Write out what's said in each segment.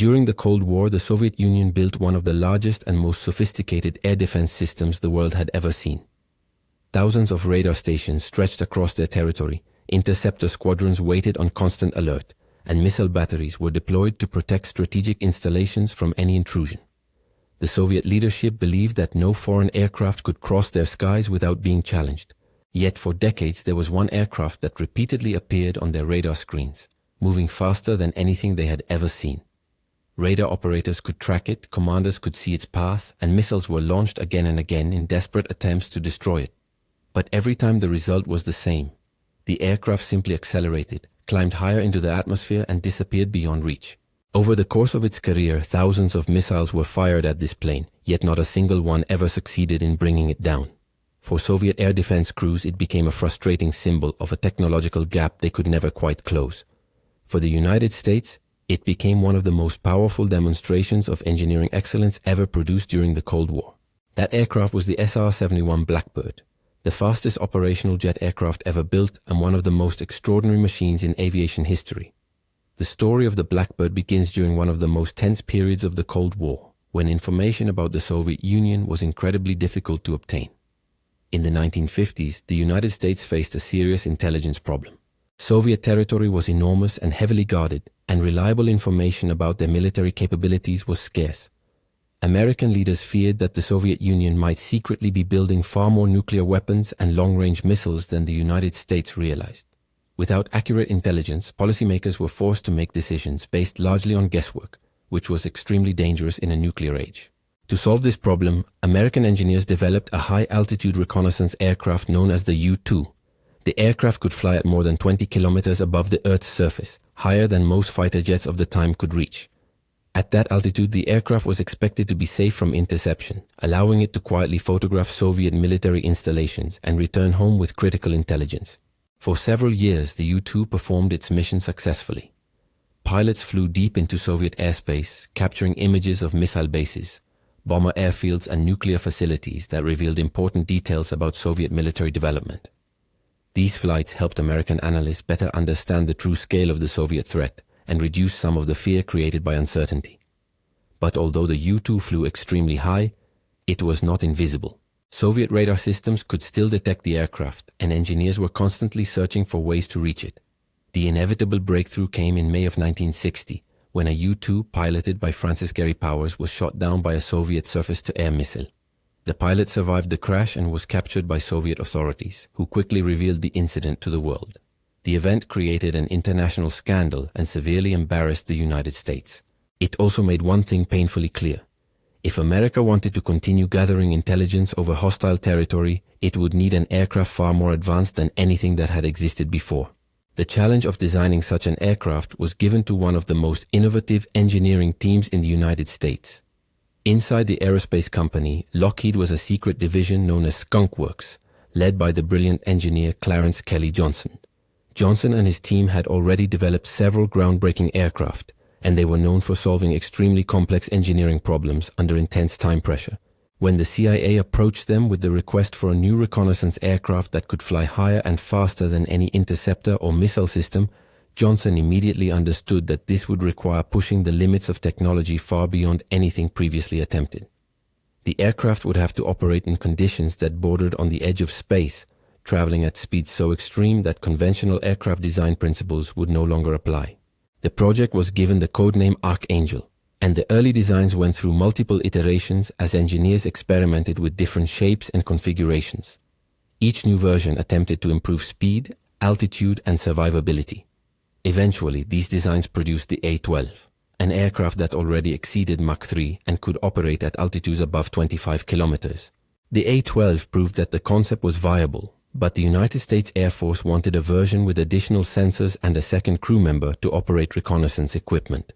During the Cold War, the Soviet Union built one of the largest and most sophisticated air defense systems the world had ever seen. Thousands of radar stations stretched across their territory, interceptor squadrons waited on constant alert, and missile batteries were deployed to protect strategic installations from any intrusion. The Soviet leadership believed that no foreign aircraft could cross their skies without being challenged. Yet for decades there was one aircraft that repeatedly appeared on their radar screens, moving faster than anything they had ever seen. Radar operators could track it, commanders could see its path, and missiles were launched again and again in desperate attempts to destroy it. But every time the result was the same. The aircraft simply accelerated, climbed higher into the atmosphere, and disappeared beyond reach. Over the course of its career, thousands of missiles were fired at this plane, yet not a single one ever succeeded in bringing it down. For Soviet air defense crews, it became a frustrating symbol of a technological gap they could never quite close. For the United States, it became one of the most powerful demonstrations of engineering excellence ever produced during the Cold War. That aircraft was the SR-71 Blackbird, the fastest operational jet aircraft ever built and one of the most extraordinary machines in aviation history. The story of the Blackbird begins during one of the most tense periods of the Cold War, when information about the Soviet Union was incredibly difficult to obtain. In the 1950s, the United States faced a serious intelligence problem. Soviet territory was enormous and heavily guarded, and reliable information about their military capabilities was scarce. American leaders feared that the Soviet Union might secretly be building far more nuclear weapons and long-range missiles than the United States realized. Without accurate intelligence, policymakers were forced to make decisions based largely on guesswork, which was extremely dangerous in a nuclear age. To solve this problem, American engineers developed a high-altitude reconnaissance aircraft known as the U-2. The aircraft could fly at more than 20 kilometers above the Earth's surface, higher than most fighter jets of the time could reach. At that altitude, the aircraft was expected to be safe from interception, allowing it to quietly photograph Soviet military installations and return home with critical intelligence. For several years, the U-2 performed its mission successfully. Pilots flew deep into Soviet airspace, capturing images of missile bases, bomber airfields, and nuclear facilities that revealed important details about Soviet military development. These flights helped American analysts better understand the true scale of the Soviet threat and reduce some of the fear created by uncertainty. But although the U-2 flew extremely high, it was not invisible. Soviet radar systems could still detect the aircraft, and engineers were constantly searching for ways to reach it. The inevitable breakthrough came in May of 1960, when a U-2 piloted by Francis Gary Powers was shot down by a Soviet surface-to-air missile. The pilot survived the crash and was captured by Soviet authorities, who quickly revealed the incident to the world. The event created an international scandal and severely embarrassed the United States. It also made one thing painfully clear. If America wanted to continue gathering intelligence over hostile territory, it would need an aircraft far more advanced than anything that had existed before. The challenge of designing such an aircraft was given to one of the most innovative engineering teams in the United States. Inside the aerospace company, Lockheed was a secret division known as Skunk Works, led by the brilliant engineer Clarence Kelly Johnson. Johnson and his team had already developed several groundbreaking aircraft, and they were known for solving extremely complex engineering problems under intense time pressure. When the CIA approached them with the request for a new reconnaissance aircraft that could fly higher and faster than any interceptor or missile system, Johnson immediately understood that this would require pushing the limits of technology far beyond anything previously attempted. The aircraft would have to operate in conditions that bordered on the edge of space, traveling at speeds so extreme that conventional aircraft design principles would no longer apply. The project was given the codename Archangel, and the early designs went through multiple iterations as engineers experimented with different shapes and configurations. Each new version attempted to improve speed, altitude, and survivability. Eventually, these designs produced the A-12, an aircraft that already exceeded Mach 3 and could operate at altitudes above 25 kilometers. The A-12 proved that the concept was viable, but the United States Air Force wanted a version with additional sensors and a second crew member to operate reconnaissance equipment.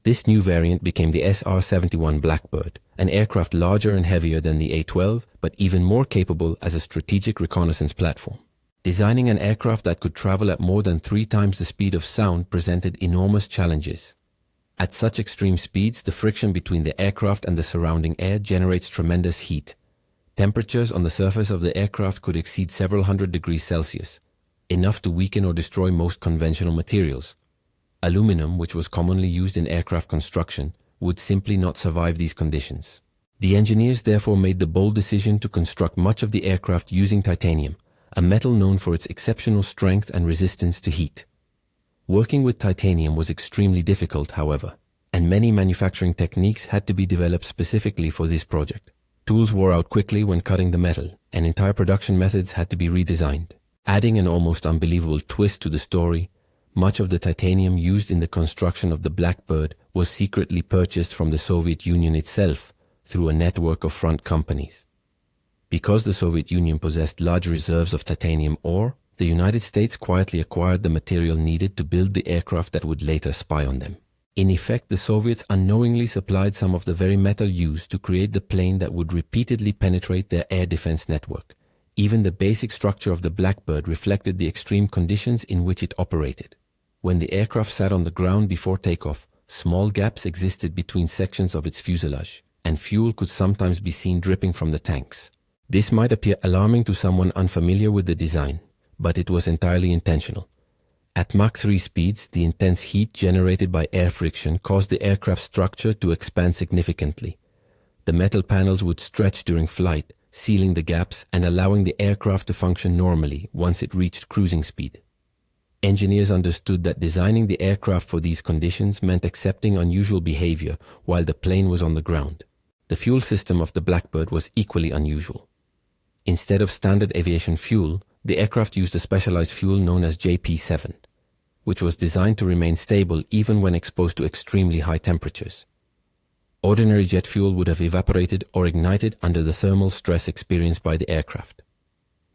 This new variant became the SR-71 Blackbird, an aircraft larger and heavier than the A-12, but even more capable as a strategic reconnaissance platform. Designing an aircraft that could travel at more than 3 times the speed of sound presented enormous challenges. At such extreme speeds, the friction between the aircraft and the surrounding air generates tremendous heat. Temperatures on the surface of the aircraft could exceed several hundred degrees Celsius, enough to weaken or destroy most conventional materials. Aluminum, which was commonly used in aircraft construction, would simply not survive these conditions. The engineers therefore made the bold decision to construct much of the aircraft using titanium, a metal known for its exceptional strength and resistance to heat. Working with titanium was extremely difficult, however, and many manufacturing techniques had to be developed specifically for this project. Tools wore out quickly when cutting the metal, and entire production methods had to be redesigned. Adding an almost unbelievable twist to the story, much of the titanium used in the construction of the Blackbird was secretly purchased from the Soviet Union itself through a network of front companies. Because the Soviet Union possessed large reserves of titanium ore, the United States quietly acquired the material needed to build the aircraft that would later spy on them. In effect, the Soviets unknowingly supplied some of the very metal used to create the plane that would repeatedly penetrate their air defense network. Even the basic structure of the Blackbird reflected the extreme conditions in which it operated. When the aircraft sat on the ground before takeoff, small gaps existed between sections of its fuselage, and fuel could sometimes be seen dripping from the tanks. This might appear alarming to someone unfamiliar with the design, but it was entirely intentional. At Mach 3 speeds, the intense heat generated by air friction caused the aircraft structure to expand significantly. The metal panels would stretch during flight, sealing the gaps and allowing the aircraft to function normally once it reached cruising speed. Engineers understood that designing the aircraft for these conditions meant accepting unusual behavior while the plane was on the ground. The fuel system of the Blackbird was equally unusual. Instead of standard aviation fuel, the aircraft used a specialized fuel known as JP7, which was designed to remain stable even when exposed to extremely high temperatures. Ordinary jet fuel would have evaporated or ignited under the thermal stress experienced by the aircraft.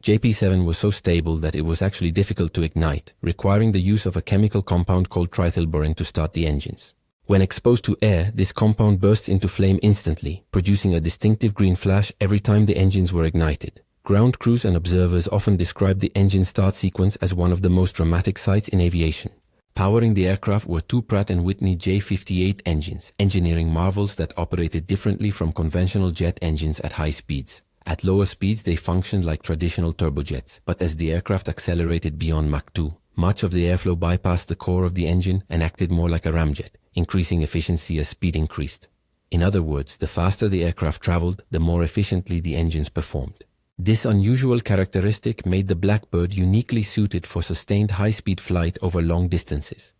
JP7 was so stable that it was actually difficult to ignite, requiring the use of a chemical compound called trithylborin to start the engines. When exposed to air, this compound burst into flame instantly, producing a distinctive green flash every time the engines were ignited. Ground crews and observers often describe the engine start sequence as one of the most dramatic sights in aviation. Powering the aircraft were two Pratt & Whitney J58 engines, engineering marvels that operated differently from conventional jet engines at high speeds. At lower speeds, they functioned like traditional turbojets, but as the aircraft accelerated beyond Mach 2, much of the airflow bypassed the core of the engine and acted more like a ramjet, increasing efficiency as speed increased. In other words, the faster the aircraft traveled, the more efficiently the engines performed. This unusual characteristic made the Blackbird uniquely suited for sustained high-speed flight over long distances.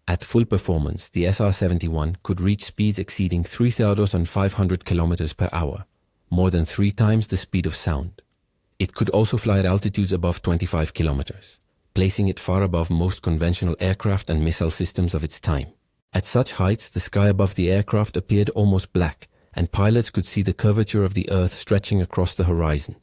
At full performance, the SR-71 could reach speeds exceeding 3,500 km per hour, more than 3 times the speed of sound. It could also fly at altitudes above 25 kilometers, placing it far above most conventional aircraft and missile systems of its time. At such heights, the sky above the aircraft appeared almost black, and pilots could see the curvature of the Earth stretching across the horizon.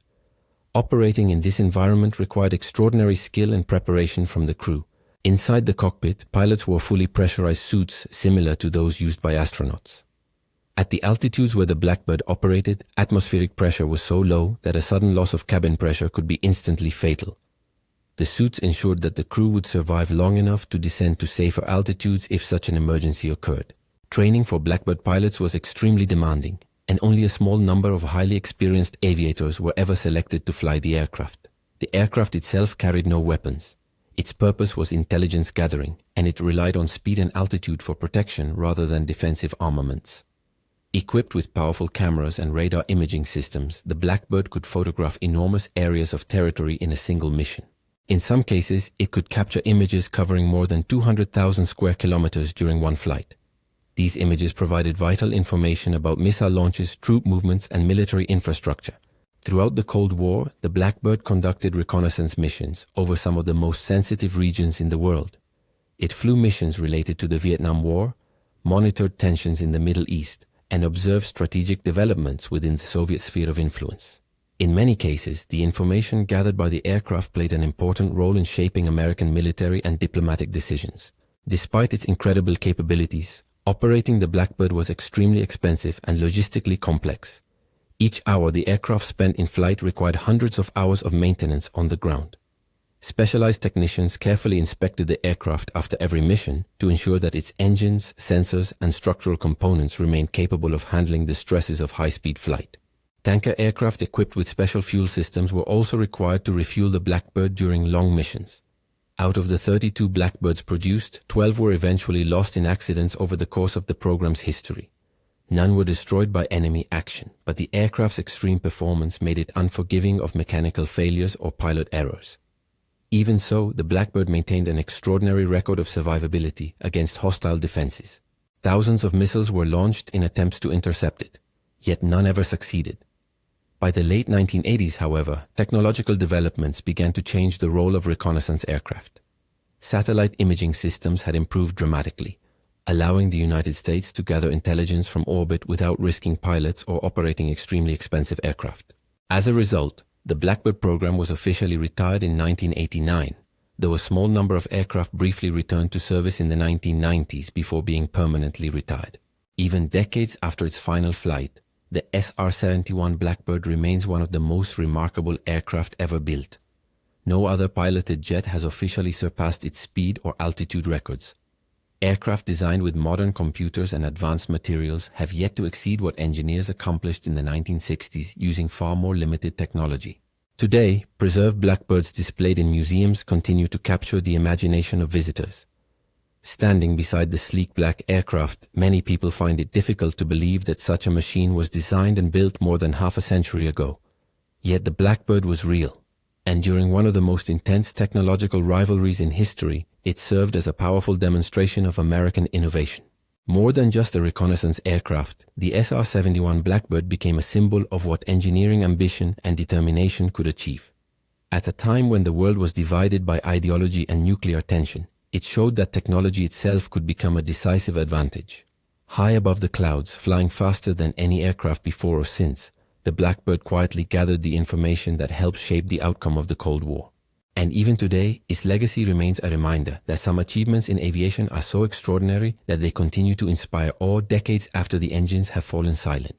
Operating in this environment required extraordinary skill and preparation from the crew. Inside the cockpit, pilots wore fully pressurized suits similar to those used by astronauts. At the altitudes where the Blackbird operated, atmospheric pressure was so low that a sudden loss of cabin pressure could be instantly fatal. The suits ensured that the crew would survive long enough to descend to safer altitudes if such an emergency occurred. Training for Blackbird pilots was extremely demanding, and only a small number of highly experienced aviators were ever selected to fly the aircraft. The aircraft itself carried no weapons. Its purpose was intelligence gathering, and it relied on speed and altitude for protection rather than defensive armaments. Equipped with powerful cameras and radar imaging systems, the Blackbird could photograph enormous areas of territory in a single mission. In some cases, it could capture images covering more than 200,000 square kilometers during one flight. These images provided vital information about missile launches, troop movements, and military infrastructure. Throughout the Cold War, the Blackbird conducted reconnaissance missions over some of the most sensitive regions in the world. It flew missions related to the Vietnam War, monitored tensions in the Middle East, and observed strategic developments within the Soviet sphere of influence. In many cases, the information gathered by the aircraft played an important role in shaping American military and diplomatic decisions. Despite its incredible capabilities, operating the Blackbird was extremely expensive and logistically complex. Each hour the aircraft spent in flight required hundreds of hours of maintenance on the ground. Specialized technicians carefully inspected the aircraft after every mission to ensure that its engines, sensors, and structural components remained capable of handling the stresses of high-speed flight. Tanker aircraft equipped with special fuel systems were also required to refuel the Blackbird during long missions. Out of the 32 Blackbirds produced, 12 were eventually lost in accidents over the course of the program's history. None were destroyed by enemy action, but the aircraft's extreme performance made it unforgiving of mechanical failures or pilot errors. Even so, the Blackbird maintained an extraordinary record of survivability against hostile defenses. Thousands of missiles were launched in attempts to intercept it, yet none ever succeeded. By the late 1980s, however, technological developments began to change the role of reconnaissance aircraft. Satellite imaging systems had improved dramatically, allowing the United States to gather intelligence from orbit without risking pilots or operating extremely expensive aircraft. As a result, the Blackbird program was officially retired in 1989, though a small number of aircraft briefly returned to service in the 1990s before being permanently retired. Even decades after its final flight, the SR-71 Blackbird remains one of the most remarkable aircraft ever built. No other piloted jet has officially surpassed its speed or altitude records. Aircraft designed with modern computers and advanced materials have yet to exceed what engineers accomplished in the 1960s using far more limited technology. Today, preserved Blackbirds displayed in museums continue to capture the imagination of visitors. Standing beside the sleek black aircraft, many people find it difficult to believe that such a machine was designed and built more than half a century ago. Yet the Blackbird was real, and during one of the most intense technological rivalries in history, it served as a powerful demonstration of American innovation. More than just a reconnaissance aircraft, the SR-71 Blackbird became a symbol of what engineering ambition and determination could achieve. At a time when the world was divided by ideology and nuclear tension, it showed that technology itself could become a decisive advantage. High above the clouds, flying faster than any aircraft before or since, the Blackbird quietly gathered the information that helped shape the outcome of the Cold War. And even today, its legacy remains a reminder that some achievements in aviation are so extraordinary that they continue to inspire awe decades after the engines have fallen silent.